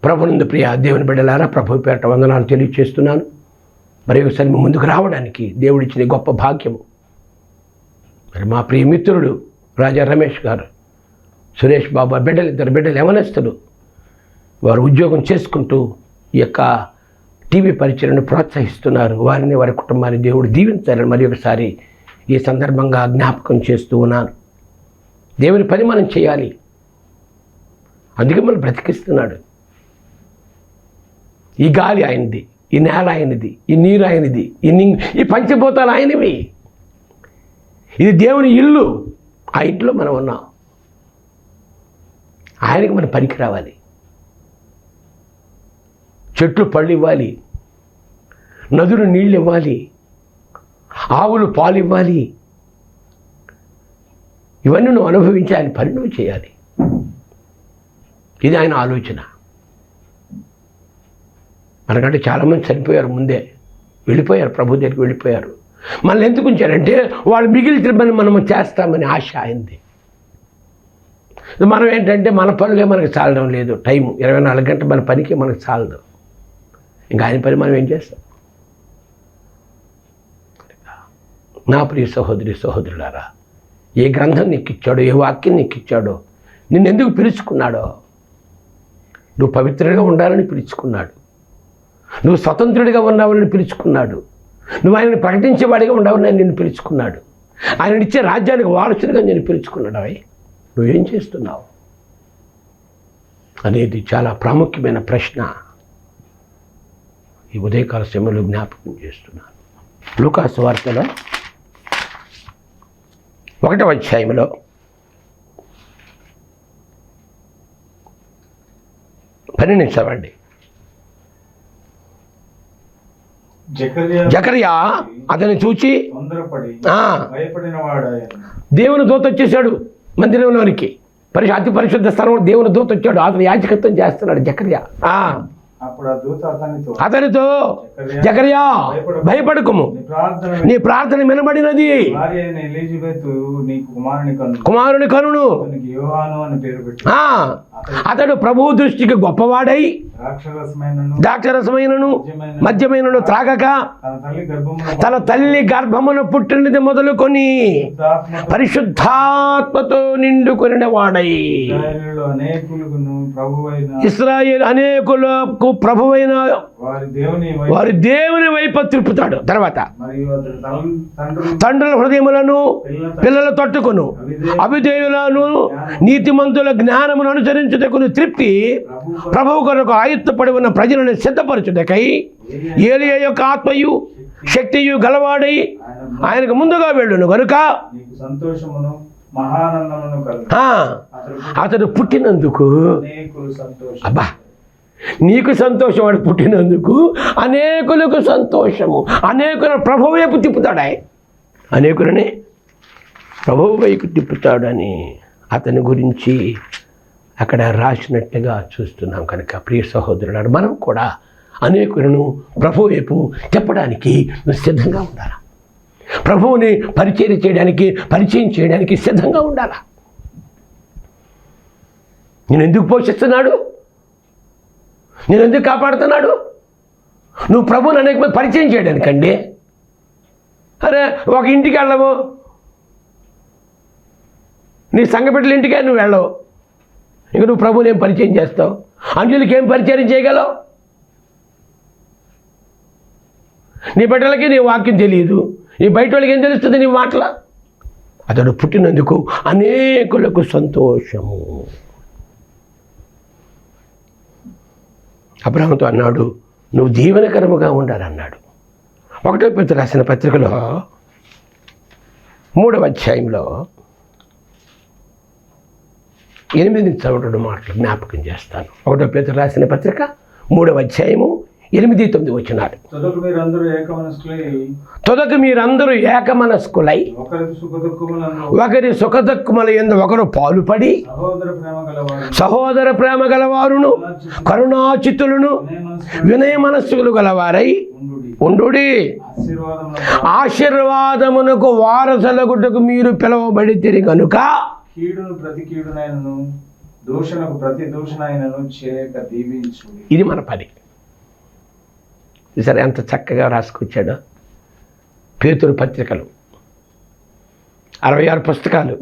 ప్రభునందు ప్రియ దేవుని బిడ్డలారా, ప్రభు పేరట వందనాలు తెలియజేస్తున్నాను. మరి ఒకసారి మీ ముందుకు రావడానికి దేవుడిచ్చిన గొప్ప భాగ్యము. మరి మా ప్రియ మిత్రుడు రాజా రమేష్ గారు, సురేష్ బాబు బిడ్డలు, ఇద్దరు బిడ్డలు యవనస్తులు, వారు ఉద్యోగం చేసుకుంటూ ఈ యొక్క టీవీ పరిచయను ప్రోత్సహిస్తున్నారు. వారిని, వారి కుటుంబాన్ని దేవుడు దీవించాలని మరి ఒకసారి ఈ సందర్భంగా జ్ఞాపకం చేస్తూ ఉన్నాను. దేవుని పని మనం చేయాలి, అందుకే మనం బ్రతికిస్తున్నాడు. ఈ గాలి ఆయనది, ఈ నేల ఆయనది, ఈ నీరు ఆయనది, ఈ పంచభూతాలు ఆయనవి. ఇది దేవుని ఇల్లు. ఆ ఇంట్లో మనం ఉన్నాం. ఆయనకి మనం పనికి రావాలి. చెట్లు పళ్ళు ఇవ్వాలి, నదులు నీళ్ళు ఇవ్వాలి, ఆవులు పాలు ఇవ్వాలి. ఇవన్నీ నువ్వు అనుభవించి ఆయన పని నువ్వు చేయాలి. ఇది ఆయన ఆలోచన. మనకంటే చాలామంది చనిపోయారు, ముందే వెళ్ళిపోయారు, ప్రభు దగ్గరికి వెళ్ళిపోయారు. మనల్ని ఎందుకు ఉంచారంటే వాళ్ళు మిగిలిన మనం చేస్తామని ఆశ అయింది. మనం ఏంటంటే మన పనులే మనకు చాలడం లేదు. టైం 24 గంటలు మన పనికి మనకు చాలదు. ఇంకా ఆయన పని మనం ఏం చేస్తాం? నా ప్రియ సహోదరి సహోదరులారా, ఏ గ్రంథం నీకు ఇచ్చాడో, ఏ వాక్యం నీకు ఇచ్చాడో, నిన్ను ఎందుకు పిలుచుకున్నాడో, నువ్వు పవిత్రంగా ఉండాలని పిలుచుకున్నాడు. నువ్వు స్వతంత్రుడిగా ఉన్నావని పిలుచుకున్నాడు. నువ్వు ఆయనని ప్రకటించేవాడిగా ఉండవని నిన్ను పిలుచుకున్నాడు. ఆయన ఇచ్చే రాజ్యానికి వారసుడిగా నేను పిలుచుకున్నాడు. నువ్వేం చేస్తున్నావు అనేది చాలా ప్రాముఖ్యమైన ప్రశ్న ఈ ఉదయకాల సమయంలో జ్ఞాపకం చేస్తున్నాను. లూకాసు వార్తలో 1వ అధ్యాయంలో 12 చదవండి. జకర్యా అతన్ని చూచి దేవుని దూత వచ్చేసాడు మందిరంలోనికి. అతి పరిశుద్ధ స్థలంలో దేవుని దూత వచ్చాడు. అతను యాజకత్వం చేస్తున్నాడు జకర్యా. అతనితో జకర్యా భయపడకుము, నీ ప్రార్థన వినబడినది, కుమారుని కనును. అతడు ప్రభు దృష్టికి గొప్పవాడై ద్రాక్షరసమైనను మద్యమైనను త్రాగక తన తల్లి గర్భమును పుట్టినది మొదలుకొని పరిశుద్ధాత్మతో నిండుకొనిన వాడై ఇశ్రాయేలు అనేకులకు ప్రభువైన వారి దేవుని వైపు తిప్పుతాడు. తర్వాత తండ్రుల హృదయములను పిల్లల తట్టుకొను, అవిధేయులను నీతిమంతుల జ్ఞానమును అనుసరించుటకును త్రిప్తి ప్రభువు కొరకు ఆయుత్తపడి ఉన్న ప్రజలను సిద్ధపరచుటకై ఏలియా యొక్క ఆత్మయు శక్తియు గలవాడై ఆయనకు ముందుగా వెళ్ళును కనుక అతడు పుట్టినందుకు అబ్బా నీకు సంతోషం, వాడు పుట్టినందుకు అనేకులకు సంతోషము. అనేకుల ప్రభువు వైపు తిప్పుతాడా, అనేకులని ప్రభువు వైపు తిప్పుతాడని అతని గురించి అక్కడ రాసినట్టుగా చూస్తున్నాం. కనుక ప్రియ సహోదరుడు, మనం కూడా అనేకులను ప్రభు వైపు చెప్పడానికి సిద్ధంగా ఉండాలి. ప్రభువుని పరిచయం చేయడానికి సిద్ధంగా ఉండాలి. నేను ఎందుకు పోషిస్తున్నాడు, నేను ఎందుకు కాపాడుతున్నాడు? నువ్వు ప్రభువుని అనేక మంది పరిచయం చేయడానికండి. అరే ఒక ఇంటికి వెళ్ళవు, నీ సంఘ బిడ్డల ఇంటికే నువ్వు వెళ్ళవు, ఇంక నువ్వు ప్రభువుని ఏం పరిచయం చేస్తావు? అన్యులకి ఏం పరిచయం చేయగలవు? నీ బిడ్డలకి నీ వాక్యం తెలియదు, నీ బయట వాళ్ళకి ఏం తెలుస్తుంది నీ మాటల? అతడు పుట్టినందుకు అనేకులకు సంతోషము. అబ్రహాముతో అన్నాడు, నువ్వు దీవెనకరముగా ఉండాలన్నాడు. 1వ పేతురు రాసిన పత్రికలో 3వ అధ్యాయంలో 8 చదవడం మాటలు జ్ఞాపకం చేస్తాను. 1వ పేతురు రాసిన పత్రిక 3వ అధ్యాయము 8-9 వచనాలు. తొదకు మీరందరూ ఏకమనస్కులై ఒకరి సుఖదుఖముల యందు ఒకరు పాలుపడి సహోదర ప్రేమ గలవారును కరుణాచితులను వినయ మనస్సులు గలవారై ఉండుడి. ఆశీర్వాదమునకు వారసులగుటకు మీరు పిలువబడితిరి కనుక దూషణకు ప్రతి దూషణ ఆయనను చేయక దీవించు. ఇది మన పని. సరే, ఎంత చక్కగా రాసుకొచ్చాడో. పేతురు పత్రికలు 66 పుస్తకాలు,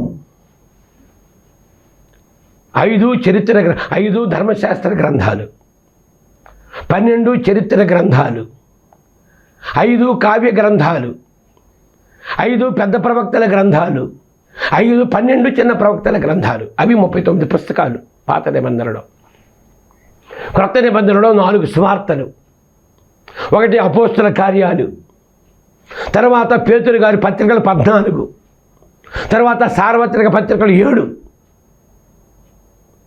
5 ధర్మశాస్త్ర గ్రంథాలు, 12 చరిత్ర గ్రంథాలు, 5 కావ్య గ్రంథాలు, 5 పెద్ద ప్రవక్తల గ్రంథాలు, 12 చిన్న ప్రవక్తల గ్రంథాలు. అవి 39 పుస్తకాలు పాత నిబంధనలో. క్రొత్త నిబంధనలో 4 సువార్తలు, 1 అపోస్తల కార్యాలు, తర్వాత పేతురు గారి పత్రికలు 14, తర్వాత సార్వత్రిక పత్రికలు 7,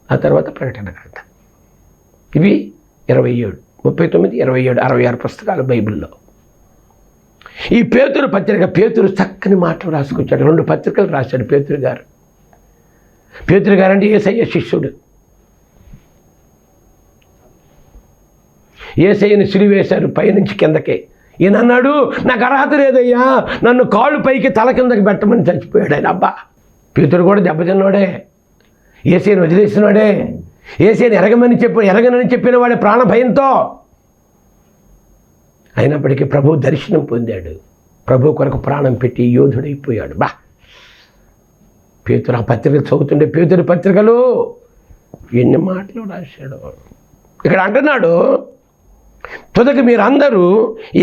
ఆ తర్వాత ప్రకటన గ్రంథం. ఇవి 27, 39, 27, 66 పుస్తకాలు బైబిల్లో. ఈ పేతురు పత్రిక, పేతురు చక్కని మాటలు రాసుకొచ్చాడు. 2 పత్రికలు రాశాడు పేతురు గారు. పేతురు గారు అంటే యేసయ్య శిష్యుడు. యేసయ్యని సిలువేశారు పైనుంచి కిందకే. ఈయన అన్నాడు, నాకు అర్హత లేదయ్యా, నన్ను కాళ్ళు పైకి తల కిందకి పెట్టమని చచ్చిపోయాడు ఆయన. అబ్బా, పేతురు కూడా దెబ్బతిన్నాడే, యేసయ్యని వదిలేసినాడే, యేసయ్యని ఎరగనని చెప్పిన వాడే ప్రాణ భయంతో. అయినప్పటికీ ప్రభు దర్శనం పొందాడు. ప్రభు కొరకు ప్రాణం పెట్టి యోధుడైపోయాడు. బా, పేతురు ఆ పత్రికలు చదువుతుండే, పేతురు పత్రికలు ఎన్ని మాటలు రాశాడు. ఇక్కడ అంటున్నాడు, తుదకి మీరందరూ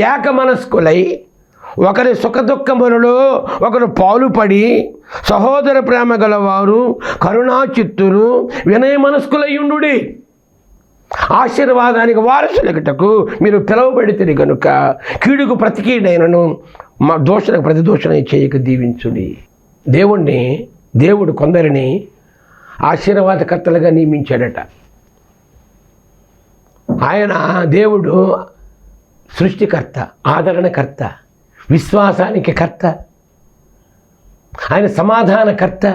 ఏక మనస్కులై ఒకరి సుఖదుఖములలో ఒకరు పాలుపడి సహోదర ప్రేమ గలవారు, కరుణాచిత్తులు, వినయ మనస్కులయ్యుండుడి. ఆశీర్వాదానికి వారసులగుటకు మీరు పిలువబడితిరి గనుక కీడుకు ప్రతి కీడైనను మా దోషణకు ప్రతి దోషణ చేయక దీవించుడి. దేవుడు కొందరిని ఆశీర్వాదకర్తలుగా నియమించాడట. ఆయన దేవుడు సృష్టికర్త, ఆదరణకర్త, విశ్వాసానికి కర్త, ఆయన సమాధానకర్త,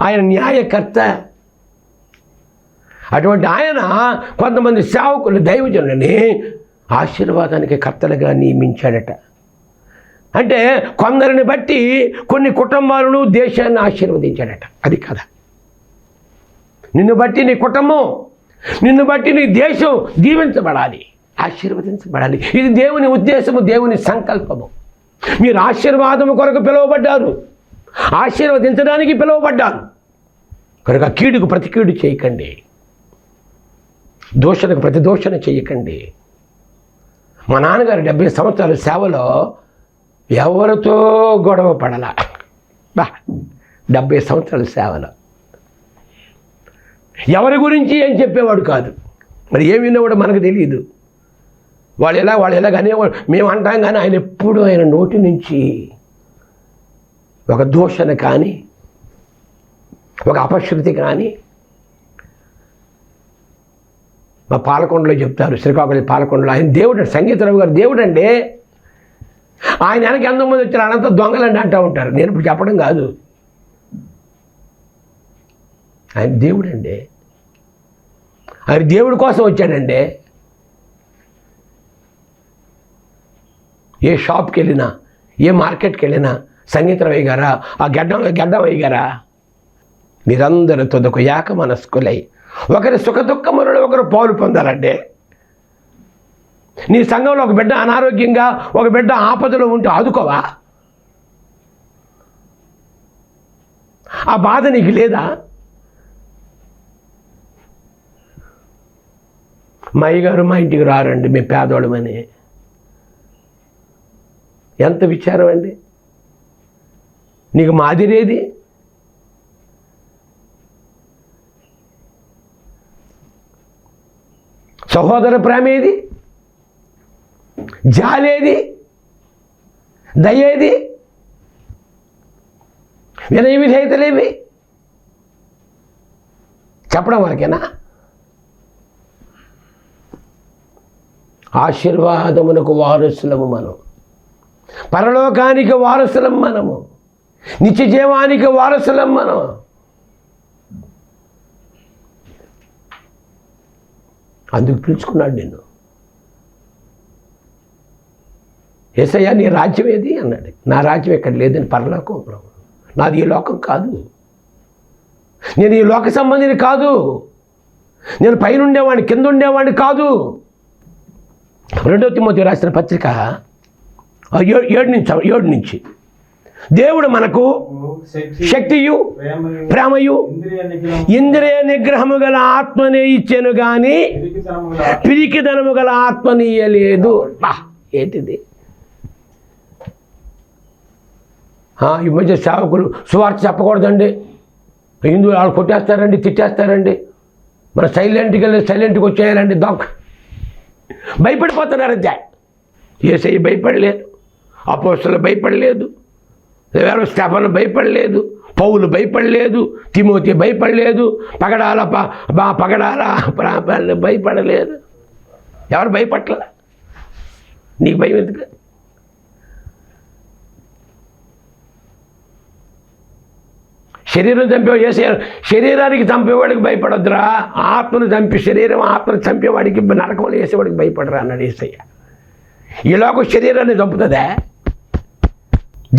ఆయన న్యాయకర్త. అటువంటి ఆయన కొంతమంది సేవకులు, దైవజనులని ఆశీర్వాదానికి కర్తలుగా నియమించాడట. అంటే కొందరిని బట్టి కొన్ని కుటుంబాలను, దేశాన్ని ఆశీర్వదించాడట. అది కదా, నిన్ను బట్టి నీ కుటుంబం, నిన్ను బట్టి నీ దేశం దీవించబడాలి, ఆశీర్వదించబడాలి. ఇది దేవుని ఉద్దేశము, దేవుని సంకల్పము. మీరు ఆశీర్వాదము కొరకు పిలువబడ్డారు, ఆశీర్వదించడానికి పిలువబడ్డారు కనుక కీడుకు ప్రతి కీడు చేయకండి, దోషణకు ప్రతి దోషణ చేయకండి. మా నాన్నగారు 70 సంవత్సరాల సేవలో ఎవరితో గొడవ పడలా. 70 సంవత్సరాల సేవలో ఎవరి గురించి ఏం చెప్పేవాడు కాదు. మరి ఏమి వినేవాడు మనకు తెలియదు. వాళ్ళు ఎలాగ అనేవాడు, మేము అంటాం. కానీ ఆయన ఎప్పుడు ఆయన నోటి నుంచి ఒక దూషణ కానీ, ఒక అపశృతి కానీ. మా పాలకొండలో చెప్తారు, శ్రీకాకుళం పాలకొండలో ఆయన దేవుడు, సంగీతరావు గారు దేవుడు అండి. ఆయన వెనక ఎంతమంది వచ్చారు, అనంత దొంగలండి అంటూ ఉంటారు. నేను ఇప్పుడు చెప్పడం కాదు, ఆయన దేవుడండి. ఆయన దేవుడి కోసం వచ్చాడండి. ఏ షాప్కి వెళ్ళినా, ఏ మార్కెట్కి వెళ్ళినా సంగీతరావు గారా, ఆ గడ్డం అయ్యారా, మీరందరూ తుదకు ఏక మనస్కులై ఒకరి సుఖదుఖములలో ఒకరు పాలు పొందాలంటే. నీ సంఘంలో ఒక బిడ్డ అనారోగ్యంగా, ఒక బిడ్డ ఆపదలో ఉంటే ఆదుకోవా? ఆ బాధ నీకు లేదా? మా అయ్యగారు మా ఇంటికి రారండి, మేము పేదవాళ్ళమని. ఎంత విచారం అండి. నీకు మాదిరేది? సహోదర ప్రేమ ఏది? జాలేది? దయేది? వినయ విధేయతలేవి? చెప్పడం వరకేనా? ఆశీర్వాదమునకు వారసులము మనం, పరలోకానికి వారసులం మనము, నిత్య జీవానికి వారసులం మనం. అందుకు పిలుచుకున్నాడు నిన్ను. యేసయ్య నీ రాజ్యం ఏది అన్నాడు. నా రాజ్యం ఎక్కడ లేదని, పరలోకంలో. నాది ఈ లోకం కాదు. నేను ఈ లోక సంబంధిని కాదు, నేను పైన ఉండేవాడిని కింద ఉండేవాడిని కాదు. 2 తిమోతి రాసిన పత్రిక 7 నుంచి దేవుడు మనకు శక్తియు ప్రేమయు ఇంద్రియ నిగ్రహము గల ఆత్మనే ఇచ్చాను కానీ పిరికిదనము గల ఆత్మని ఇయ్యలేదు. ఏంటిది? ఈ మధ్య సేవకులు సువార్త చెప్పకూడదండి, హిందువులు వాళ్ళు కొట్టేస్తారండి, తిట్టేస్తారండి, మన సైలెంట్కి వచ్చేయాలండి, భయపడిపోతున్నారు. అంతే. యేసయ్య భయపడలేదు, అపోస్తలు భయపడలేదు, ఎవరు స్టెఫను భయపడలేదు, పౌలు భయపడలేదు, తిమోతి భయపడలేదు, పగడాల భయపడలేదు. ఎవరు భయపడలే? నీకు భయం ఎందుకు? శరీరం శరీరానికి చంపేవాడికి భయపడొద్దురా, ఆత్మను ఆత్మను చంపేవాడికి నరకంలో వేసేవాడికి భయపడరా అన్నాడు యేసయ్య. ఈలోక శరీరాన్ని చంపుతుందా?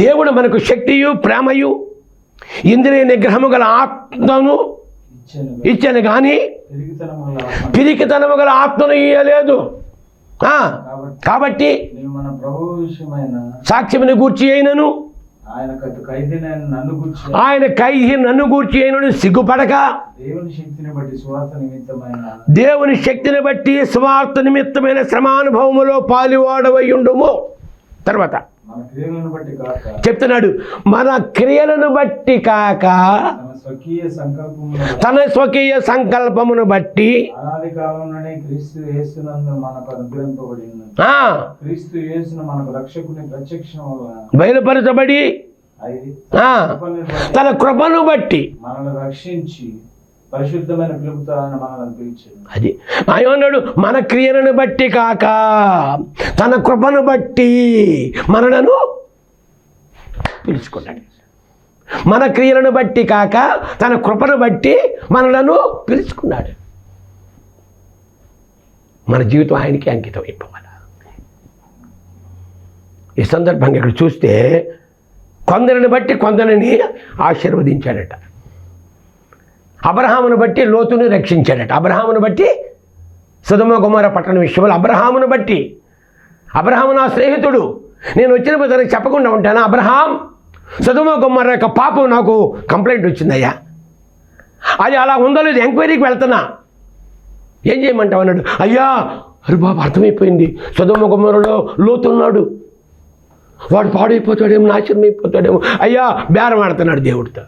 దేవుడు మనకు శక్తియు ప్రేమయు ఇంద్రియ నిగ్రహము గల ఆత్మను ఇచ్చాను కానీ పిరికితనము గల ఆత్మను ఇయ్యలేదు. కాబట్టి సాక్ష్యముని గూర్చి అయినను ఆయన ఖైదీ నన్ను గూర్చి అయినను సిగ్గుపడక దేవుని శక్తిని బట్టి స్వార్థ నిమిత్తమైన శ్రమానుభవములో పాలువాడవై ఉండుము. తర్వాత చెప్తున్నాడు, మన క్రియలను బట్టి కాక తన స్వకీయ సంకల్పమును బట్టి బయలుపరచబడి తన కృపను బట్టి రక్షించి పరిశుద్ధమైన పిలుపుతో మనల్ని పిలిచాడు. అది ఆయన మన క్రియలను బట్టి కాక తన కృపను బట్టి మనలను పిలుచుకున్నాడు. మన క్రియలను బట్టి కాక తన కృపను బట్టి మనలను పిలుచుకున్నాడు. మన జీవితం ఆయనకి అంకితం అయిపోవాలి. ఈ సందర్భంగా ఇక్కడ చూస్తే కొందరిని బట్టి కొందరిని ఆశీర్వదించాడట. అబ్రహామును బట్టి లోతుని రక్షించాడట. అబ్రహామును బట్టి సొదొమ గొమొర్రా పట్టణ విషయంలో అబ్రహామును బట్టి, అబ్రహాము నా స్నేహితుడు, నేను వచ్చినప్పుడు తనకు చెప్పకుండా ఉంటాను. అబ్రహాం, సొదొమ గొమొర్రా యొక్క పాపం నాకు కంప్లైంట్ వచ్చిందయ్యా, అది అలా ఉందో లేదు ఎంక్వైరీకి వెళ్తున్నా, ఏం చేయమంటావు అన్నాడు. అయ్యా అరే బాబు అర్థమైపోయింది, సొదొమ గొమొర్రాలో లోతు ఉన్నాడు, వాడు పాడైపోతాడేమో, నాశనం అయిపోతాడేమో. అయ్యా బేరం ఆడుతున్నాడు దేవుడితో.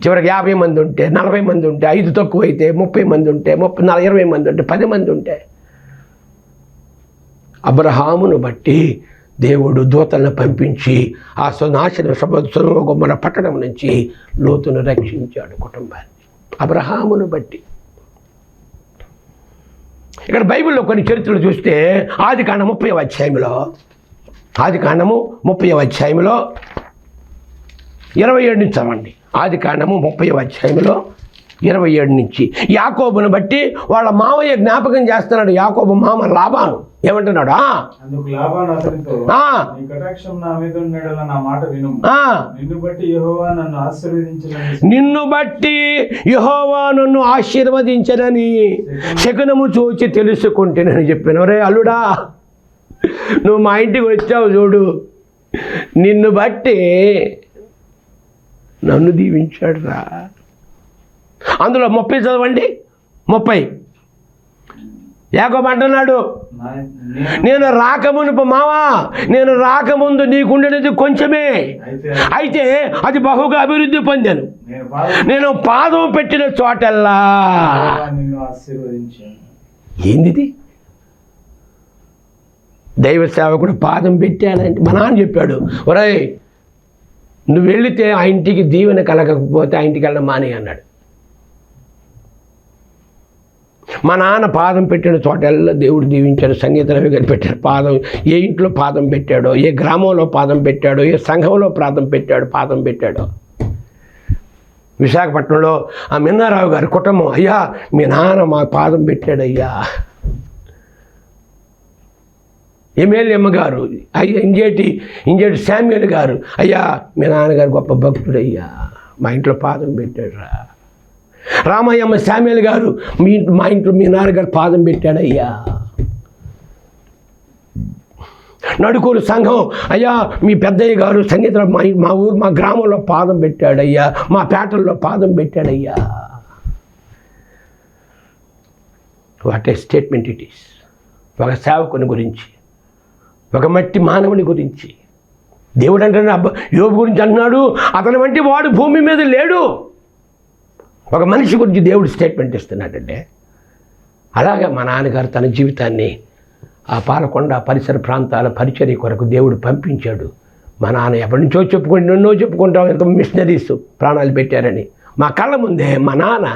చివరికి 50 మంది ఉంటే, 40 మంది ఉంటే, 5 తక్కువ అయితే 30 మంది ఉంటే, 20 మంది ఉంటే, 10 మంది ఉంటే, అబ్రహామును బట్టి దేవుడు దూతలను పంపించి ఆ నాశన సొదొమ గొమొర్రా పట్టణం నుంచి లోతును రక్షించాడు కుటుంబాన్ని. అబ్రహామును బట్టి. ఇక్కడ బైబిల్లో కొన్ని చరిత్రలు చూస్తే ఆదికాండం 30వ అధ్యాయంలో 27 నుంచి చదవండి. ఆదికాండము 30వ అధ్యాయంలో 27 నుంచి యాకోబును బట్టి వాళ్ళ మామయ్య జ్ఞాపకం చేస్తున్నాడు. యాకోబు మామ లాబాను ఏమంటున్నాడు, నిన్ను బట్టి యెహోవా నన్ను ఆశీర్వదించనని శకునము చూచి తెలుసుకుంటేనని చెప్పాను. రే అల్లుడా, నువ్వు మా ఇంటికి వచ్చావు చూడు, నిన్ను బట్టి నన్ను దీవించాడు రా. అందులో 30 చదవండి. 30 యాకోబు అంటున్నాడు, నేను రాకమునుపు మావా, నేను రాకముందు నీకుండేది కొంచెమే, అయితే అది బహుగా అభివృద్ధి పొందాను. నేను పాదం పెట్టిన చోటల్లా ఏంది దైవ సేవకుడు పాదం పెట్టాడంటే మా నాన్న చెప్పాడు, ఒరేయ్ నువ్వు వెళితే ఆ ఇంటికి దీవెన కలగకపోతే ఆ ఇంటికి వెళ్ళడం మానే అన్నాడు. మా నాన్న పాదం పెట్టిన చోటల్లా దేవుడు దీవించాడు. సంగీత రవి గారు పెట్టాడు పాదం. ఏ ఇంట్లో పాదం పెట్టాడో, ఏ గ్రామంలో పాదం పెట్టాడో, ఏ సంఘంలో పాదం పెట్టాడో. విశాఖపట్నంలో ఆ మిన్నారావు గారి కుటుంబం, అయ్యా మీ నాన్న మా పాదం పెట్టాడయ్యా. ఎమ్మెల్యేమ్మ గారు, అయ్యా ఇంజేటి శామ్యుల్ గారు, అయ్యా మీ నాన్నగారు గొప్ప భక్తుడయ్యా. మా ఇంట్లో పాదం పెట్టాడు రా. రామయ్యమ్మ శామ్యుల్ గారు మా ఇంట్లో మీ నాన్నగారు పాదం పెట్టాడయ్యా. నడుకూరు సంఘం అయ్యా మీ పెద్దయ్య గారు సంగీత మా ఊరు మా గ్రామంలో పాదం పెట్టాడయ్యా, మా పేటల్లో పాదం పెట్టాడయ్యా. What a statement it is. ఒక సేవకుని గురించి, ఒక మట్టి మానవుని గురించి దేవుడు అంటున్నాడు. యోబు గురించి అంటున్నాడు, అతని వంటి వాడు భూమి మీద లేడు. ఒక మనిషి గురించి దేవుడు స్టేట్మెంట్ ఇస్తున్నాడంటే, అలాగే మా నాన్నగారు తన జీవితాన్ని ఆ పాలకొండ పరిసర ప్రాంతాల పరిచర్య కొరకు దేవుడు పంపించాడు. మా నాన్న ఎప్పటి నుంచో ఎన్నో చెప్పుకుంటాం, ఎంత మిషనరీస్ ప్రాణాలు పెట్టారని. మా కళ్ళ ముందే మా నాన్న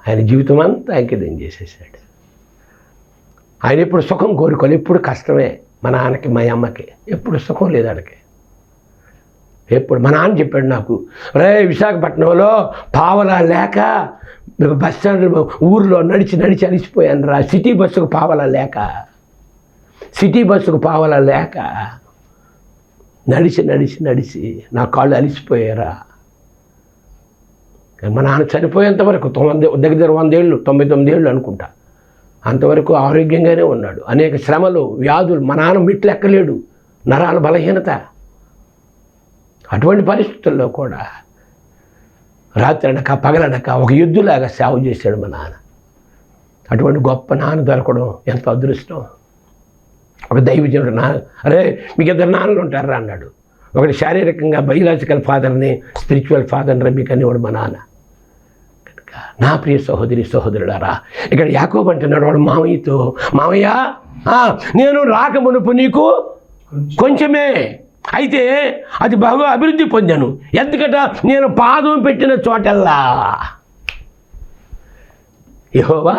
ఆయన జీవితం అంతా అంకితం చేసేసాడు. ఆయన ఎప్పుడు సుఖం కోరుకోవాలి, ఎప్పుడు కష్టమే. మా నాన్నకి మా అమ్మకి ఎప్పుడు సుఖం లేదు. ఆడికి ఎప్పుడు మా నాన్న చెప్పాడు నాకు, రే విశాఖపట్నంలో పావలా లేక బస్ స్టాండ్ ఊరిలో నడిచి అలిసిపోయాను రా. సిటీ బస్సుకు పావలా లేక నడిచి నా కాళ్ళు అలిసిపోయారా. మా నాన్న చనిపోయేంత వరకు దగ్గర 100 ఏళ్ళు 99 ఏళ్ళు అనుకుంటా, అంతవరకు ఆరోగ్యంగానే ఉన్నాడు. అనేక శ్రమలు, వ్యాధులు, మా నాన్న మెట్లు ఎక్కలేడు, నరాల బలహీనత. అటువంటి పరిస్థితుల్లో కూడా రాత్రి అనక పగలనక ఒక యుద్ధులాగా సేవ చేశాడు మా నాన్న. అటువంటి గొప్ప నాన్న దొరకడం ఎంతో అదృష్టం. ఒక దైవజనుడు అరే మీకు 2 నాన్నలు ఉంటారా అన్నాడు. ఒకటి శారీరకంగా బయోలాజికల్ ఫాదర్ని, స్పిరిచువల్ ఫాదర్ని మీకు అనేవాడు మా నాన్న. కనుక నా ప్రియ సహోదరులారా, ఇక్కడ యాకోబు అంటున్నాడు వాడు మామయ్యతో, మామయ్య నేను రాకమునుపు నీకు కొంచెమే, అయితే అది బాగా అభివృద్ధి పొందాను. ఎందుకంటే నేను పాదం పెట్టిన చోటల్లా యెహోవా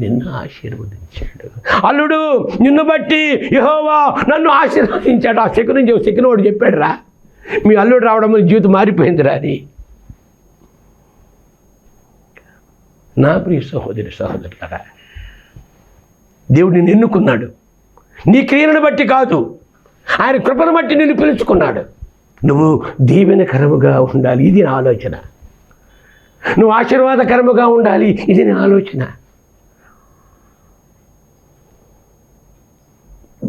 నిన్ను ఆశీర్వదించాడు. అల్లుడు నిన్ను బట్టి యెహోవా నన్ను ఆశీర్వదించాడు. ఆ శకునోడు చెప్పాడు రా, మీ అల్లుడు రావడం జీవితం మారిపోయిందిరా అని. నా ప్రియ సహోదరులారా, దేవుడు నిన్ను ఎన్నుకున్నాడు. నీ క్రియలను బట్టి కాదు, ఆయన కృపను బట్టి నిన్ను పిలుచుకున్నాడు. నువ్వు దీవెనకరముగా ఉండాలి, ఇది నా ఆలోచన. నువ్వు ఆశీర్వాదకరముగా ఉండాలి, ఇది నా ఆలోచన.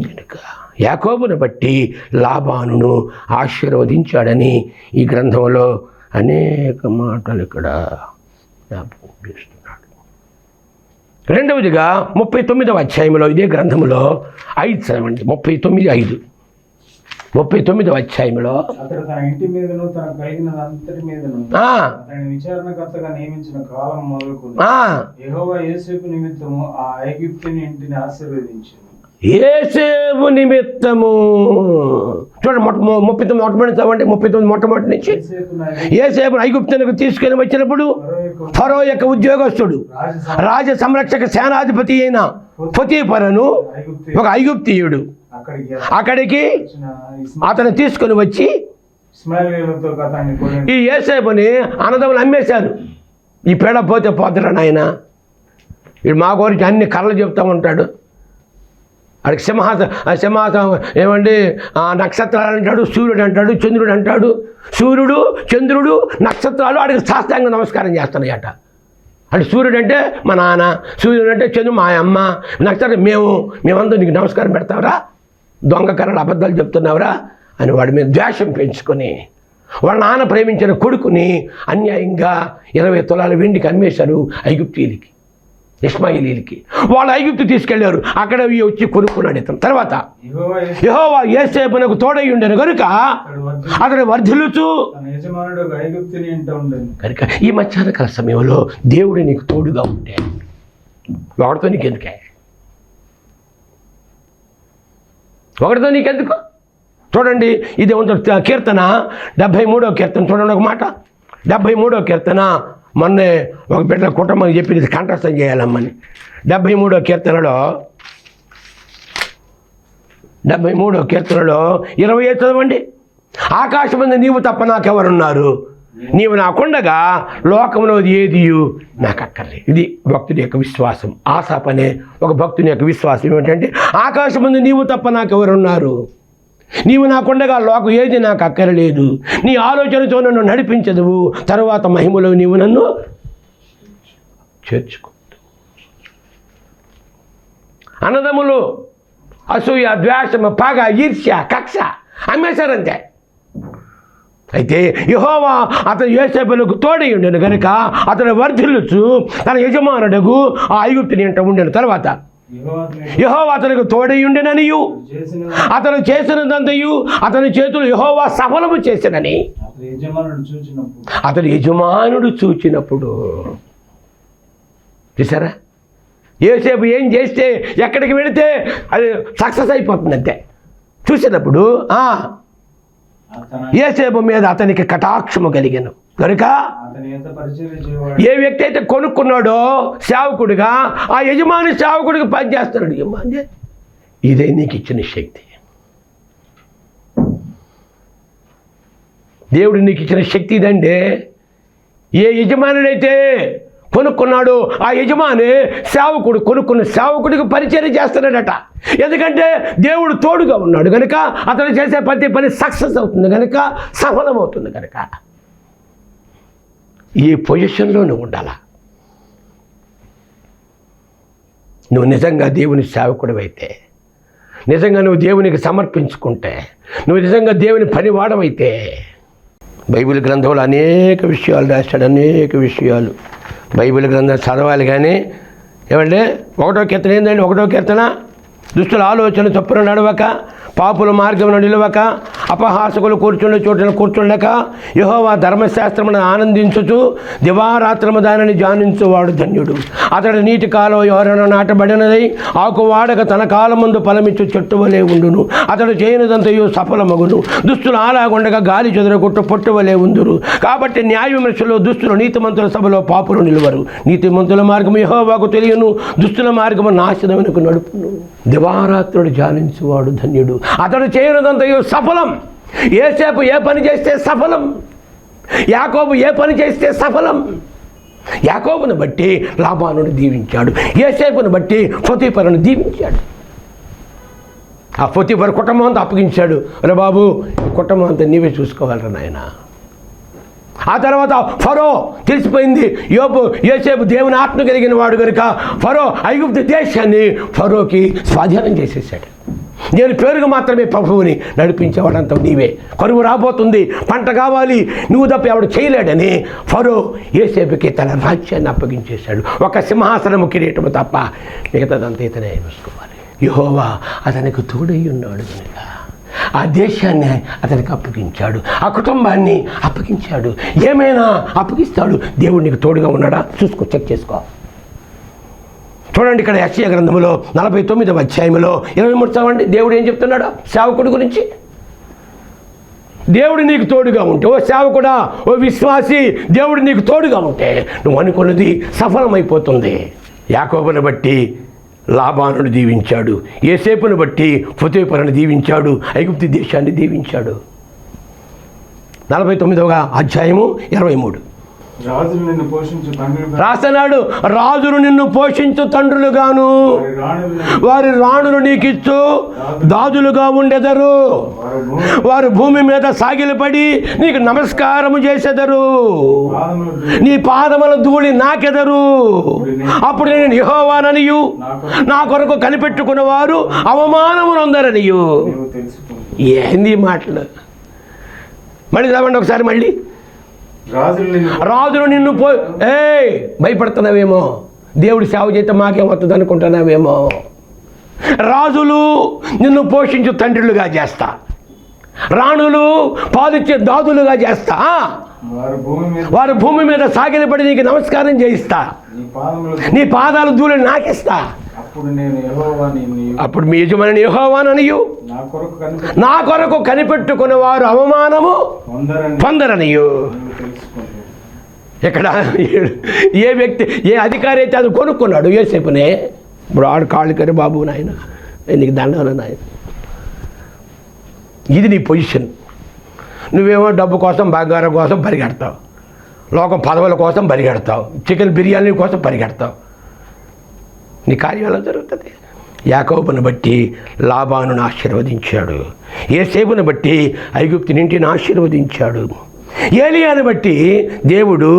కనుక యాకోబును బట్టి లాబానును ఆశీర్వదించాడని ఈ గ్రంథంలో అనేక మాటలు ఇక్కడ జ్ఞాపకం చేస్తున్నాడు. రెండవదిగా 39వ అధ్యాయంలో ఇదే గ్రంథంలో 5 చదవండి. 39వ అధ్యాయంలో అతడు తన ఇంటి మీదను తన కలిగినంతటి మీదను అతని విచారణకర్తగా నియమించిన కాలం మొదలుకొని యెహోవా యోసేపు నిమిత్తము ఆ ఐగుప్తుని ఇంటిని ఆశీర్వదించింది. యోసేపు నిమిత్తము చూడండి, 39 మొట్టమొదటి నుంచి యోసేపును ఐగుప్తునకు తీసుకొని వచ్చినప్పుడు ఫరో యొక్క ఉద్యోగస్తుడు రాజ సంరక్షక సేనాధిపతి అయిన పొతీఫరును ఒక ఐగుప్తీయుడు అక్కడికి అతను తీసుకొని వచ్చి ఈ యోసేపుని అన్నదమ్ములు అమ్మేశారు. ఈ పేడ పోతే పోతాడు నాయన, వీడు మా గురించి అన్ని కళ్ళలు చెప్తూ ఉంటాడు. వాడికి సింహాసనం ఏమండి నక్షత్రాలు అంటాడు, సూర్యుడు అంటాడు, చంద్రుడు అంటాడు. సూర్యుడు చంద్రుడు నక్షత్రాలు వాడికి సాష్టాంగ నమస్కారం చేస్తున్నాయట. అంటే సూర్యుడు అంటే మా నాన్న, సూర్యుడు అంటే చంద్రుడు మా అమ్మ, నక్షత్రం మేమందరూ నీకు నమస్కారం పెడతావురా, దొంగ కర్రలు అబద్ధాలు చెప్తున్నావురా అని వాడి మీద ద్వేషం పెంచుకొని వాళ్ళ నాన్న ప్రేమించిన కొడుకుని అన్యాయంగా 20 తులాల వెండికి అమ్మేశారు ఐగుప్తీయులకి, ఇష్మాయిలీలకి. వాళ్ళు ఐగుప్తు తీసుకెళ్లారు, అక్కడ వచ్చి కొనుక్కున్నాడు ఇతను. తర్వాత యెహోవా యోసేపునకు తోడై ఉండెను కనుక అతను వర్ధిల్లుచు కనుక ఈ మధ్యాహ్నకాల సమయంలో దేవుడు నీకు తోడుగా ఉంటే ఒకటితో నీకెందుకే, ఒకటితో నీకెందుకు. చూడండి, ఇది కీర్తన 73వ కీర్తన చూడండి ఒక మాట. 73వ కీర్తన మొన్నే ఒక బిడ్డ కుటుంబం చెప్పింది కంఠస్థం చేయాలమ్మని. 73వ కీర్తనలో 25 చదవండి. ఆకాశమందు నీవు తప్ప నాకెవరున్నారు, నీవు నాకుండగా లోకంలో ఏదియు నాకు అక్కర్లేదు. ఇది భక్తుడి యొక్క విశ్వాసం. ఆసాప్ అనే ఒక భక్తుని యొక్క విశ్వాసం ఏమిటంటే ఆకాశమందు నీవు తప్ప నాకెవరున్నారు, నీవు నాకుండగా లోకం ఏది నాకు అక్కరలేదు. నీ ఆలోచనతో నన్ను నడిపించదువు, తరువాత మహిమలో నీవు నన్ను చేర్చుకో. అన్నదమ్ములు అసూయ, ద్వేషము, పగ, ఈర్ష్య, కక్ష అమ్మేశారంతే. అయితే యెహోవా అతను యోసేపులకు తోడై ఉండెను కనుక అతను వర్ధిల్లుచు తన యజమానుడకు ఆ ఐగుప్తుని ఇంట ఉండెను. తర్వాత యెహోవా అతనికి తోడై ఉండెననియు అతను చేసినదంతయు అతని చేతులు యెహోవా సఫలము చేసినని అతని యజమానుడు చూచినప్పుడు. చూసారా, యోసేపు ఏం చేస్తే ఎక్కడికి వెళితే అది సక్సెస్ అయిపోతుంది అంతే. చూసినప్పుడు యోసేపు మీద అతనికి కటాక్షము కలిగెను కనుక ఏ వ్యక్తి అయితే కొనుక్కున్నాడో సేవకుడిగా, ఆ యజమాని సేవకుడిగా పనిచేస్తున్నాడు. యజమాని, ఇదే నీకు ఇచ్చిన శక్తి. దేవుడు నీకు ఇచ్చిన శక్తి ఇదండి. ఏ యజమానుడైతే కొనుక్కున్నాడు, ఆ యజమాని సేవకుడు కొనుక్కున్న సేవకుడికి పరిచయం చేస్తున్నాడట. ఎందుకంటే దేవుడు తోడుగా ఉన్నాడు కనుక అతను చేసే ప్రతి పని సక్సెస్ అవుతుంది కనుక, సఫలమవుతుంది కనుక. ఈ పొజిషన్లో నువ్వు ఉండాలా. నువ్వు నిజంగా దేవుని సేవకుడివైతే, నిజంగా నువ్వు దేవునికి సమర్పించుకుంటే, నువ్వు నిజంగా దేవుని పనివాడవైతే. బైబిల్ గ్రంథంలో అనేక విషయాలు రాశాడు, అనేక విషయాలు. బైబిల్ గ్రంథం చదవాలి కానీ ఏమంటే 1వ కీర్తన ఏంటండి? 1వ కీర్తన, దుష్టుల ఆలోచన చొప్పున నడవక, పాపుల మార్గమును నిలవక, అపహాసకులు కూర్చుండే చోటున కూర్చుండక, యెహోవా ధర్మశాస్త్రమును ఆనందించుచు దివారాత్రము దానిని ధ్యానించువాడు ధన్యుడు. అతడు నీటి కాలం ఎవరైనా నాటబడినదై ఆకు వాడక తన కాలం ముందు ఫలమిచ్చు చెట్టు వలె ఉండును. అతడు చేయనిదంతయు సఫలమగును. దుస్తులు అలాగుండగా గాలి చెదరగొట్టు పొట్టు వలె ఉందురు. కాబట్టి న్యాయ విమర్శలో దుస్తులు, నీతిమంతుల సభలో పాపులు నిలువరు. నీతిమంతుల మార్గము యెహోవాకు తెలియను, దుస్తుల మార్గము నాశనమునకు నడుపును. దివారాత్రుడు ధ్యానించువాడు ధన్యుడు. అతడు చేయనిదంతయు సఫలం. యోసేపు ఏ పని చేస్తే సఫలం, యాకోబు ఏ పని చేస్తే సఫలం. యాకోబును బట్టి లాబానును దీవించాడు, యోసేపును బట్టి పొతీఫరును దీవించాడు. ఆ పొతీఫరు కుటుంబం అంతా అప్పగించాడు. అరే బాబు, కుటుంబం అంతా నీవే చూసుకోవాలరా నాయన. ఆ తర్వాత ఫరో తెలిసిపోయింది, యోసేపు దేవుని ఆత్మ కలిగిన వాడు కనుక ఫరో ఐగుప్తు దేశాన్ని ఫరోకి స్వాధీనం చేసేసాడు. నేను పేరుగా మాత్రమే ప్రభువుని నడిపించేవాడంతా నీవే. కరువు రాబోతుంది, పంట కావాలి, నువ్వు తప్ప ఎవడు చేయలేడని ఫరో యోసేపుకి తన రాజ్యాన్ని అప్పగించేశాడు. ఒక సింహాసనము, కిరీటము తప్ప మిగతాదంతా ఇతనే చూసుకోవాలి. యెహోవా అతనికి తోడై ఉన్నాడు కనుక ఆ దేశాన్ని అతనికి అప్పగించాడు, ఆ కుటుంబాన్ని అప్పగించాడు. ఏమైనా అప్పగిస్తాడు. దేవుడు నీకు తోడుగా ఉన్నాడా చూసుకో, చెక్ చేసుకో. చూడండి, ఇక్కడ యెషయా గ్రంథంలో 49వ అధ్యాయంలో 23 చదవండి. దేవుడు ఏం చెప్తున్నాడు సేవకుడి గురించి? దేవుడు నీకు తోడుగా ఉంటే, ఓ సేవకుడా, ఓ విశ్వాసి, దేవుడు నీకు తోడుగా ఉంటే నువ్వు అనుకున్నది సఫలమైపోతుంది. యాకోబును బట్టి లాబానును దీవించాడు, యోసేపును బట్టి పొతీఫరును దీవించాడు, ఐగుప్తు దేశాన్ని దీవించాడు. 49వ అధ్యాయము 23 రాస్తున్నాడు. రాజులు నిన్ను పోషించు తండ్రులుగాను వారి రాణులు నీకిచ్చు దాదులుగా ఉండెదరు. వారు భూమి మీద సాగిలపడి నీకు నమస్కారము చేసెదరు, నీ పాదముల ధూళి నాకెదరు. అప్పుడు నేను యెహోవాననియు నా కొరకు కనిపెట్టుకున్న వారు అవమానమునొందరనియు. ఏంది మాటలు? మళ్ళీ చదవండి ఒకసారి. మళ్ళీ రాజులు నిన్ను భయపడుతున్నావేమో, దేవుడి సేవ చేస్తే మాకేమవుతుంది అనుకుంటున్నావేమో. రాజులు నిన్ను పోషించు తండ్రులుగా చేస్తా, రాణులు పాలిచ్చే దాదులుగా చేస్తా, వారు భూమి మీద సాగిలపడి నీకు నమస్కారం చేయిస్తా, నీ పాదాలు ధూళి నాకిస్తా. అప్పుడు మీ యజమాని యెహోవాననియు నా కొరకు కనిపెట్టుకున్న వారు అవమానము పొందరనియు. ఇక్కడ ఏ వ్యక్తి, ఏ అధికారి అయితే అది కొనుక్కున్నాడు యోసేపునే, ఇప్పుడు ఆడు కాళ్ళు కరి బాబు నాయన నీకు దండాలు నాయన. ఇది నీ పొజిషన్. నువ్వేమో డబ్బు కోసం, బంగారం కోసం పరిగెడతావు, లోకం పదవుల కోసం పరిగెడతావు, చికెన్ బిర్యానీ కోసం పరిగెడతావు. నీ కార్యం ఎలా జరుగుతుంది? యాకోబును బట్టి లాబానును ఆశీర్వదించాడు. యోసేపును బట్టి ఐగుప్తునింటిని ఆశీర్వదించాడు. ఏలియాను బట్టి దేవుడు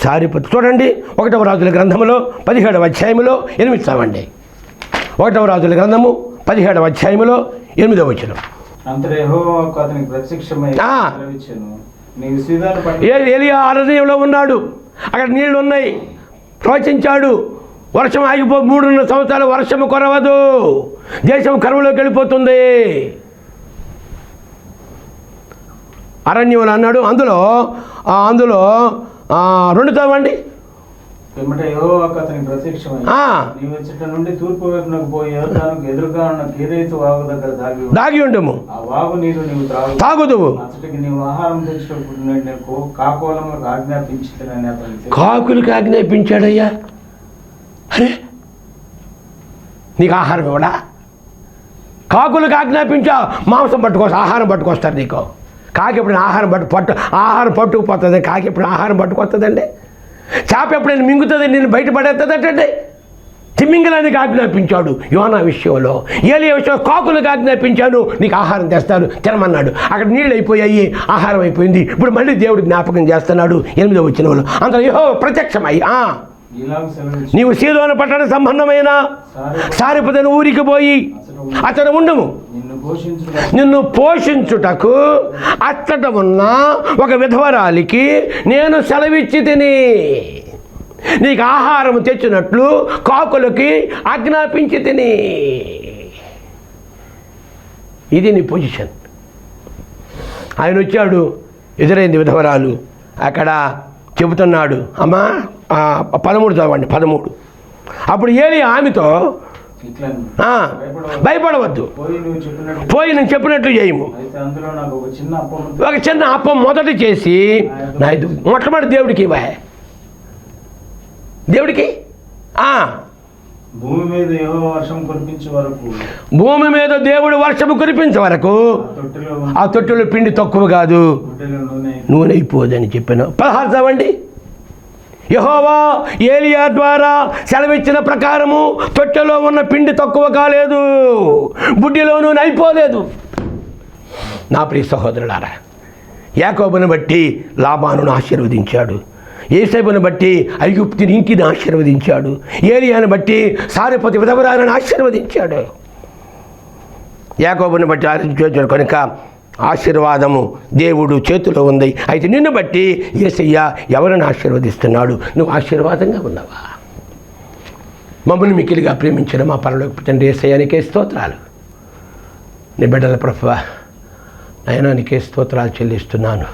సారిపతు. చూడండి 1వ రాజుల గ్రంథములో 17వ అధ్యాయములో 8 చదవండి. 1వ రాజుల గ్రంథము 17వ అధ్యాయములో 8వ వచనం. అంతటా యెహోవా అతనికి ప్రత్యక్షమై సెలవిచ్చెను, నీవు సీదోను ఏలియా అరణ్యంలో ఉన్నాడు, అక్కడ నీళ్లు ఉన్నాయి, ప్రవచించాడు. వర్షం ఆగిపో 3 సంవత్సరాలు వర్షము కొరవదు, దేశం కరువులోకి వెళ్ళిపోతుంది. అరణ్యంలో అన్నాడు. అందులో 2 చదవండి. యెహోవా అతనికి ప్రత్యక్షమై నీవు ఇచ్చట నుండి తూర్పు వైపునకు పోయి యోర్దానుకు ఎదురుగా ఉన్న కెరీతు వాగు దగ్గర దాగి ఉండము. ఆ వాగు నీరు నీవు తాగుదువు. అతడికి నీవు ఆహారం తెచ్చినప్పుడు నీకు కాకోలములకు ఆజ్ఞాపించుతానని అతనికి. కాకులకు ఆజ్ఞాపించాడయ్యా. అరే, నీకు ఆహారం ఇవ్వడా? కాకులకు ఆజ్ఞాపించా, మాంసం పట్టుకొస్తా, ఆహారం పట్టుకొస్తారు నీకు. కాకి ఎప్పుడైనా ఆహారం పట్టుకుపోతుంది. కాకి ఎప్పుడు ఆహారం పట్టుకొస్తుందండి? చేప ఎప్పుడైనా మింగుతుంది, నేను బయటపడేస్తుందంటే తిమ్మింగలానికి ఆజ్ఞాపించాడు. యోనా విషయంలో, ఏలియా విషయంలో కాకులకు ఆజ్ఞాపించాను, నీకు ఆహారం తెస్తాను, తినమన్నాడు. అక్కడ నీళ్ళు అయిపోయాయి, ఆహారం అయిపోయింది. ఇప్పుడు మళ్ళీ దేవుడు జ్ఞాపకం చేస్తున్నాడు 8వ వచనంలో. అందులో యెహోవా ప్రత్యక్షమై నీవు సీదోను పట్టణ సంబంధమైన సారిపతను ఊరికి పోయి అతను ఉండము, నిన్ను పోషించుటకు అచ్చట ఉన్న ఒక విధవరాలికి నేను సెలవిచ్చి తిని నీకు ఆహారం తెచ్చినట్లు కాకులకి ఆజ్ఞాపించి తిని. ఇది నీ పొజిషన్. ఆయన వచ్చాడు, ఎదురైంది విధవరాలు. అక్కడ చెబుతున్నాడు, అమ్మా 13 చదవండి 13. అప్పుడు ఏలియా ఆమెతో, భయపడవద్దు, పోయి నేను చెప్పినట్లు చేయము. ఒక చిన్న అప్పం మొదట చేసి మొట్టమొదటి దేవుడికి ఇవ్వా. దేవుడికి భూమి మీద వర్షం కురిపించే వరకు, భూమి మీద దేవుడు వర్షము కురిపించే వరకు ఆ తొట్టెలో పిండి తక్కువ కాదు, నూనె అయిపోదని చెప్పాను. 16 చదవండి. యెహోవా ఏలియా ద్వారా సెలవిచ్చిన ప్రకారము తొట్టెలో ఉన్న పిండి తక్కువ కాలేదు, బుడ్డిలో నూనె అయిపోలేదు. నా ప్రియ సహోదరులారా, యాకోబును బట్టి లాబానును ఆశీర్వదించాడు, యోసేపును బట్టి ఐగుప్తుని ఇంటిని ఆశీర్వదించాడు, ఏలియాను బట్టి సారిపతి విధవరాలను ఆశీర్వదించాడు. యాకోబును బట్టి ఆశీర్వదించాడు కనుక ఆశీర్వాదము దేవుడు చేతిలో ఉంది. అయితే నిన్ను బట్టి యేసయ్య ఎవరిని ఆశీర్వదిస్తున్నాడు? నువ్వు ఆశీర్వాదంగా ఉన్నావా? మమ్మల్ని మిక్కిలిగా ప్రేమించిన మా పరలోకపు తండ్రి యేసయ్యానికే స్తోత్రాలు. నీ బిడ్డల ప్రభువా, నాయనా నీకే స్తోత్రాలు చెల్లిస్తున్నాను.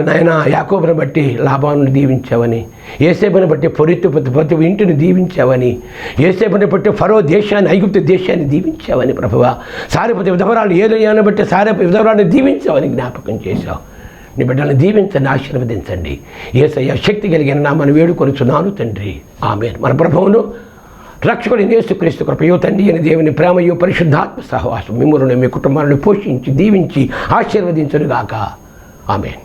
నాయనా యాకోబును బట్టి లాబానుని దీవించావని, యోసేపును బట్టి ప్రతి ఇంటిని దీవించావని, యోసేపును బట్టి ఫరో దేశాన్ని, ఐగుప్తు దేశాన్ని దీవించావని ప్రభువా, సారిపతి విధవరాలు ఏలియాను బట్టి సారిపతి విధవరాలను దీవించావని జ్ఞాపకం చేశావు. నీ బిడ్డలను దీవించండి, ఆశీర్వదించండి. యేసయ్య శక్తి కలిగిన నామను వేడుకొనుచున్నాను తండ్రి, ఆమేన్. మన ప్రభువును రక్షకుడి యేసుక్రీస్తు కృపయో తండ్రి అని దేవుని ప్రేమయో పరిశుద్ధాత్మ సహవాసం మిమ్మల్ని మీ కుటుంబాలను పోషించి దీవించి ఆశీర్వదించునుగాక. ఆమేన్.